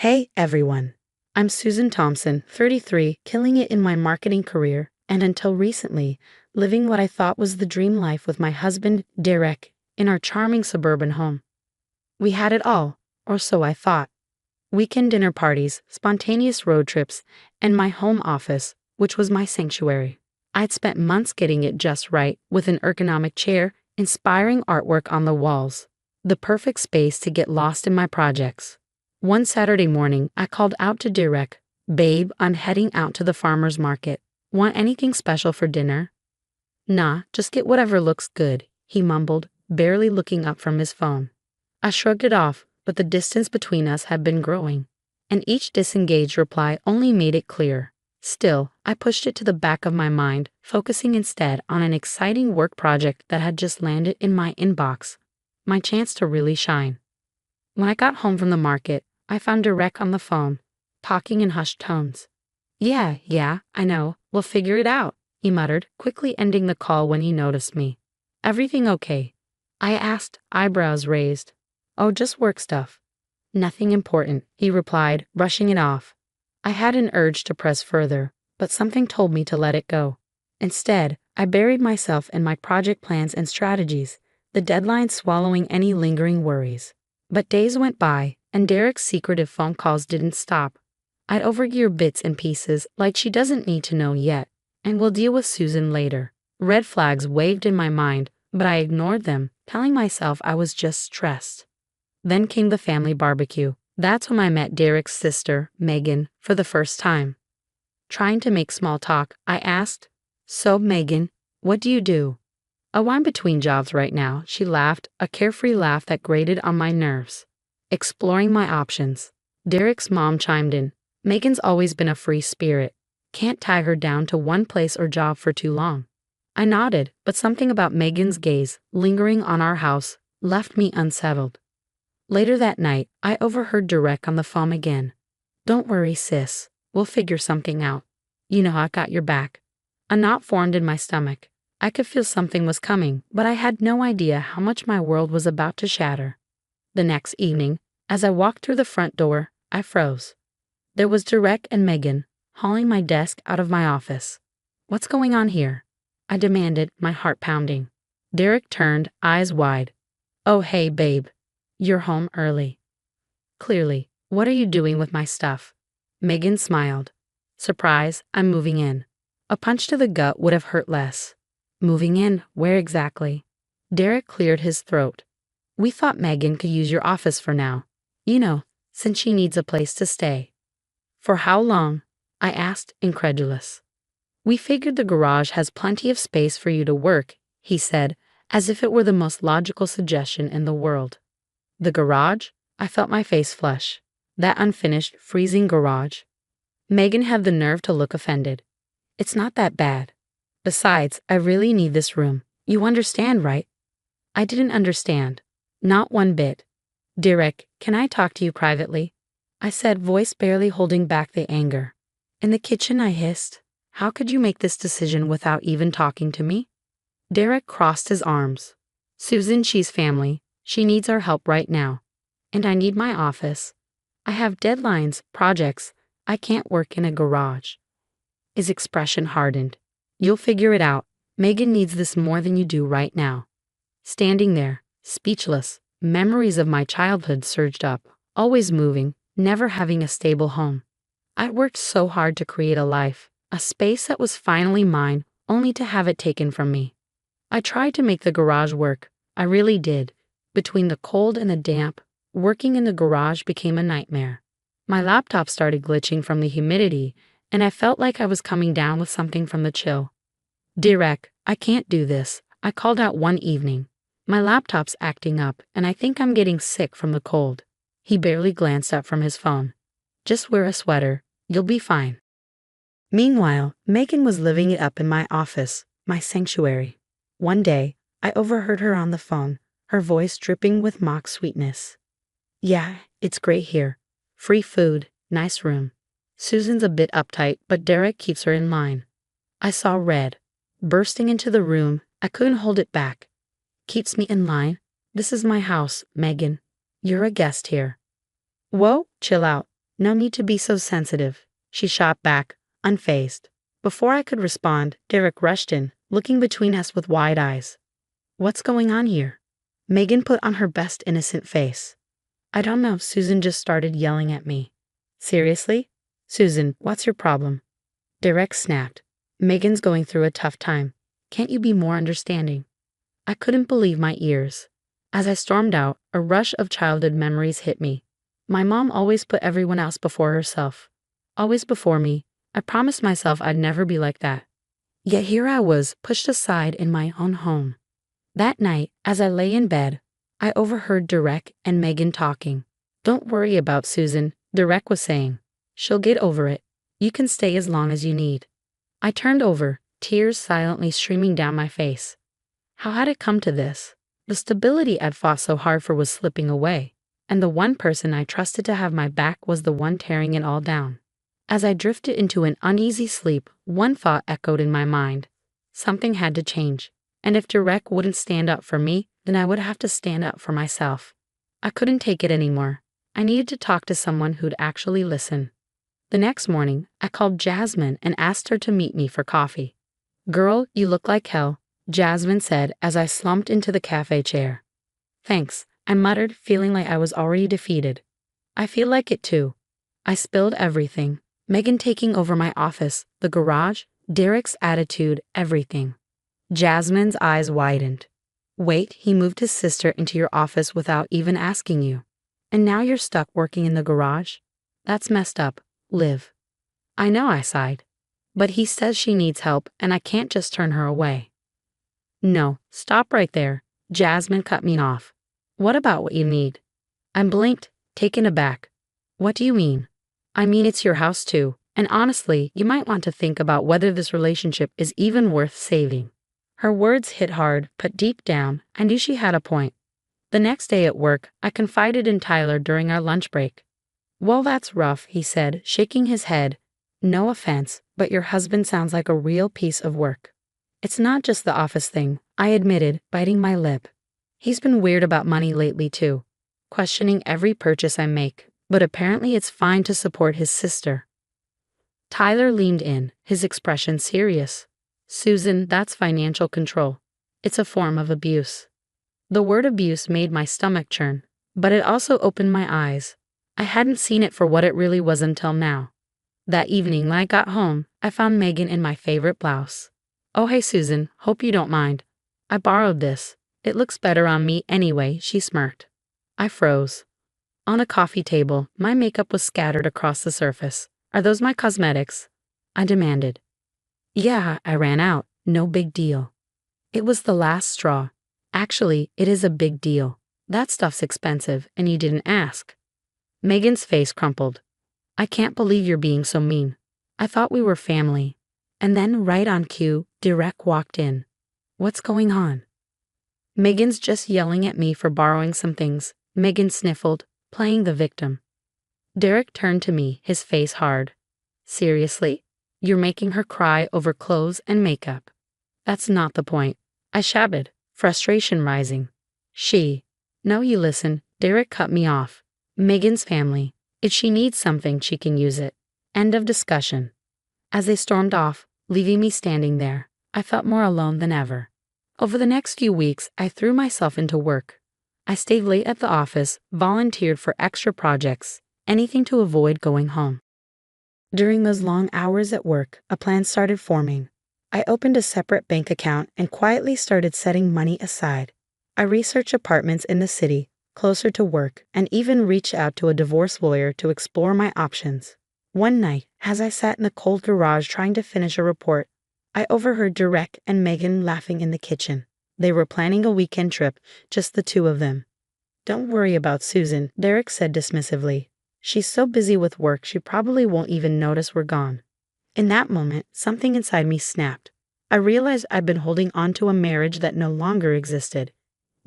Hey everyone. I'm Susan Thompson, 33, killing it in my marketing career, and until recently, living what I thought was the dream life with my husband, Derek, in our charming suburban home. We had it all, or so I thought. Weekend dinner parties, spontaneous road trips, and my home office, which was my sanctuary. I'd spent months getting it just right, with an ergonomic chair, inspiring artwork on the walls. The perfect space to get lost in my projects. One Saturday morning, I called out to Derek, "Babe, I'm heading out to the farmer's market. Want anything special for dinner?" "Nah, just get whatever looks good," he mumbled, barely looking up from his phone. I shrugged it off, but the distance between us had been growing, and each disengaged reply only made it clear. Still, I pushed it to the back of my mind, focusing instead on an exciting work project that had just landed in my inbox. My chance to really shine. When I got home from the market, I found Derek on the phone, talking in hushed tones. Yeah, I know. We'll figure it out," he muttered, quickly ending the call when he noticed me. "Everything okay?" I asked, eyebrows raised. "Oh, just work stuff." "Nothing important," he replied, brushing it off. I had an urge to press further, but something told me to let it go. Instead, I buried myself in my project plans and strategies, the deadline swallowing any lingering worries. But days went by, and Derek's secretive phone calls didn't stop. I'd overhear bits and pieces like she doesn't need to know yet, and we'll deal with Susan later. Red flags waved in my mind, but I ignored them, telling myself I was just stressed. Then came the family barbecue. That's when I met Derek's sister, Megan, for the first time. Trying to make small talk, I asked, "So, Megan, what do you do?" "Oh, I'm between jobs right now," she laughed, a carefree laugh that grated on my nerves. "Exploring my options." Derek's mom chimed in. "Megan's always been a free spirit. Can't tie her down to one place or job for too long." I nodded, but something about Megan's gaze, lingering on our house, left me unsettled. Later that night, I overheard Derek on the phone again. "Don't worry, sis. We'll figure something out. You know I've got your back." A knot formed in my stomach. I could feel something was coming, but I had no idea how much my world was about to shatter. The next evening, as I walked through the front door, I froze. There was Derek and Megan, hauling my desk out of my office. "What's going on here?" I demanded, my heart pounding. Derek turned, eyes wide. "Oh, hey, babe. You're home early." "Clearly. What are you doing with my stuff?" Megan smiled. "Surprise, I'm moving in." A punch to the gut would have hurt less. "Moving in? Where exactly?" Derek cleared his throat. "We thought Megan could use your office for now. You know, since she needs a place to stay." "For how long?" I asked, incredulous. "We figured the garage has plenty of space for you to work," he said, as if it were the most logical suggestion in the world. The garage? I felt my face flush. That unfinished, freezing garage. Megan had the nerve to look offended. "It's not that bad. Besides, I really need this room. You understand, right?" I didn't understand. Not one bit. "Derek, can I talk to you privately?" I said, voice barely holding back the anger. "In the kitchen," I hissed. "How could you make this decision without even talking to me?" Derek crossed his arms. "Susan, she's family. She needs our help right now. And I need my office. I have deadlines, projects. I can't work in a garage." His expression hardened. "You'll figure it out. Megan needs this more than you do right now." Standing there, speechless, memories of my childhood surged up, always moving, never having a stable home. I'd worked so hard to create a life, a space that was finally mine, only to have it taken from me. I tried to make the garage work. I really did. Between the cold and the damp, working in the garage became a nightmare. My laptop started glitching from the humidity, and I felt like I was coming down with something from the chill. "Derek, I can't do this," I called out one evening. "My laptop's acting up, and I think I'm getting sick from the cold." He barely glanced up from his phone. "Just wear a sweater. You'll be fine." Meanwhile, Megan was living it up in my office, my sanctuary. One day, I overheard her on the phone, her voice dripping with mock sweetness. "Yeah, it's great here. Free food, nice room. Susan's a bit uptight, but Derek keeps her in line." I saw red. Bursting into the room, I couldn't hold it back. "Keeps me in line? This is my house, Megan. You're a guest here." "Whoa, chill out. No need to be so sensitive, she shot back, unfazed. Before I could respond, Derek rushed in, looking between us with wide eyes. What's going on here? Megan put on her best innocent face. I don't know, Susan just started yelling at me. Seriously? Susan, what's your problem? Derek snapped. Megan's going through a tough time. Can't you be more understanding? I couldn't believe my ears. As I stormed out, a rush of childhood memories hit me. My mom always put everyone else before herself. Always before me. I promised myself I'd never be like that. Yet here I was, pushed aside in my own home. That night, as I lay in bed, I overheard Derek and Megan talking. Don't worry about Susan, Derek was saying. She'll get over it. You can stay as long as you need. I turned over, tears silently streaming down my face. How had it come to this? The stability I'd fought so hard for was slipping away, and the one person I trusted to have my back was the one tearing it all down. As I drifted into an uneasy sleep, one thought echoed in my mind. Something had to change, and if Derek wouldn't stand up for me, then I would have to stand up for myself. I couldn't take it anymore. I needed to talk to someone who'd actually listen. The next morning, I called Jasmine and asked her to meet me for coffee. Girl, you look like hell, Jasmine said as I slumped into the cafe chair. Thanks, I muttered, feeling like I was already defeated. I feel like it too. I spilled everything. Megan taking over my office, the garage, Derek's attitude, everything. Jasmine's eyes widened. Wait, he moved his sister into your office without even asking you. And now you're stuck working in the garage? That's messed up, Liv. I know, I sighed. But he says she needs help and I can't just turn her away. No, stop right there. Jasmine cut me off. What about what you need? I blinked, taken aback. What do you mean? I mean, it's your house too, and honestly, you might want to think about whether this relationship is even worth saving. Her words hit hard, but deep down, I knew she had a point. The next day at work, I confided in Tyler during our lunch break. Well, that's rough, he said, shaking his head. No offense, but your husband sounds like a real piece of work. It's not just the office thing, I admitted, biting my lip. He's been weird about money lately too, questioning every purchase I make, but apparently it's fine to support his sister. Tyler leaned in, his expression serious. Susan, that's financial control. It's a form of abuse. The word abuse made my stomach churn, but it also opened my eyes. I hadn't seen it for what it really was until now. That evening when I got home, I found Megan in my favorite blouse. Oh hey Susan, hope you don't mind. I borrowed this. It looks better on me anyway, she smirked. I froze. On a coffee table, my makeup was scattered across the surface. Are those my cosmetics? I demanded. Yeah, I ran out. No big deal. It was the last straw. Actually, it is a big deal. That stuff's expensive, and you didn't ask. Megan's face crumpled. I can't believe you're being so mean. I thought we were family. And then, right on cue, Derek walked in. What's going on? Megan's just yelling at me for borrowing some things, Megan sniffled, playing the victim. Derek turned to me, his face hard. Seriously? You're making her cry over clothes and makeup. That's not the point. I shouted, frustration rising. No, you listen, Derek cut me off. Megan's family. If she needs something, she can use it. End of discussion. As they stormed off, leaving me standing there, I felt more alone than ever. Over the next few weeks, I threw myself into work. I stayed late at the office, volunteered for extra projects, anything to avoid going home. During those long hours at work, a plan started forming. I opened a separate bank account and quietly started setting money aside. I researched apartments in the city, closer to work, and even reached out to a divorce lawyer to explore my options. One night, as I sat in the cold garage trying to finish a report, I overheard Derek and Megan laughing in the kitchen. They were planning a weekend trip, just the two of them. Don't worry about Susan, Derek said dismissively. She's so busy with work she probably won't even notice we're gone. In that moment, something inside me snapped. I realized I'd been holding on to a marriage that no longer existed.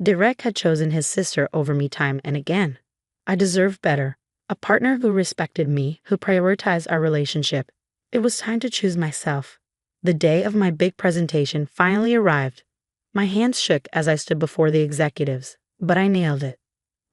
Derek had chosen his sister over me time and again. I deserved better. A partner who respected me, who prioritized our relationship. It was time to choose myself. The day of my big presentation finally arrived. My hands shook as I stood before the executives, but I nailed it.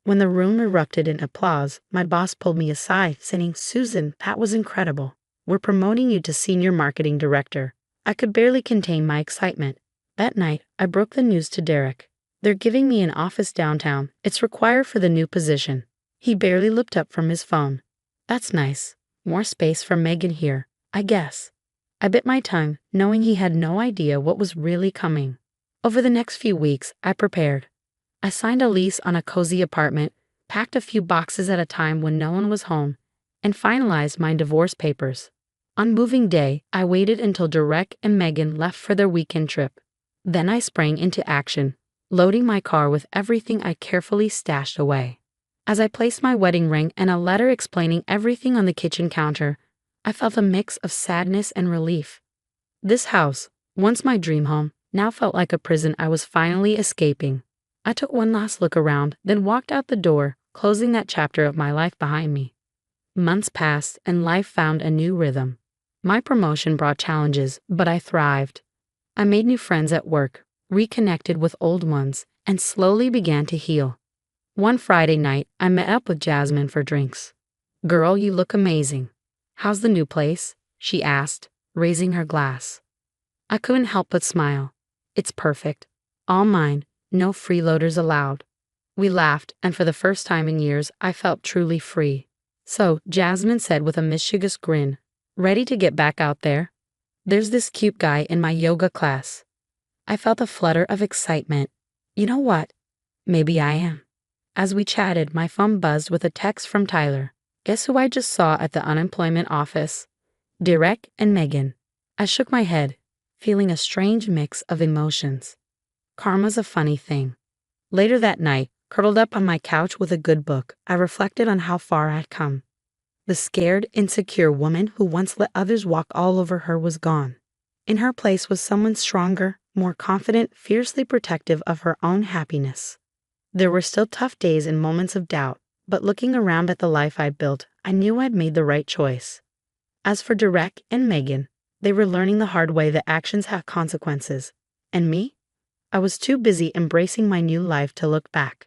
When the room erupted in applause, my boss pulled me aside, saying, "Susan, that was incredible. We're promoting you to senior marketing director." I could barely contain my excitement. That night, I broke the news to Derek. "They're giving me an office downtown. It's required for the new position." He barely looked up from his phone. "That's nice. More space for Megan here, I guess." I bit my tongue, knowing he had no idea what was really coming. Over the next few weeks, I prepared. I signed a lease on a cozy apartment, packed a few boxes at a time when no one was home, and finalized my divorce papers. On moving day, I waited until Derek and Megan left for their weekend trip. Then I sprang into action, loading my car with everything I carefully stashed away. As I placed my wedding ring and a letter explaining everything on the kitchen counter, I felt a mix of sadness and relief. This house, once my dream home, now felt like a prison I was finally escaping. I took one last look around, then walked out the door, closing that chapter of my life behind me. Months passed, and life found a new rhythm. My promotion brought challenges, but I thrived. I made new friends at work, reconnected with old ones, and slowly began to heal. One Friday night, I met up with Jasmine for drinks. "Girl, you look amazing. How's the new place?" she asked, raising her glass. I couldn't help but smile. "It's perfect. All mine. No freeloaders allowed." We laughed, and for the first time in years, I felt truly free. "So," Jasmine said with a mischievous grin, "ready to get back out there? There's this cute guy in my yoga class." I felt a flutter of excitement. You know what? Maybe I am. As we chatted, my phone buzzed with a text from Tyler. "Guess who I just saw at the unemployment office? Derek and Megan." I shook my head, feeling a strange mix of emotions. Karma's a funny thing. Later that night, curled up on my couch with a good book, I reflected on how far I'd come. The scared, insecure woman who once let others walk all over her was gone. In her place was someone stronger, more confident, fiercely protective of her own happiness. There were still tough days and moments of doubt, but looking around at the life I'd built, I knew I'd made the right choice. As for Derek and Megan, they were learning the hard way that actions have consequences. And me? I was too busy embracing my new life to look back.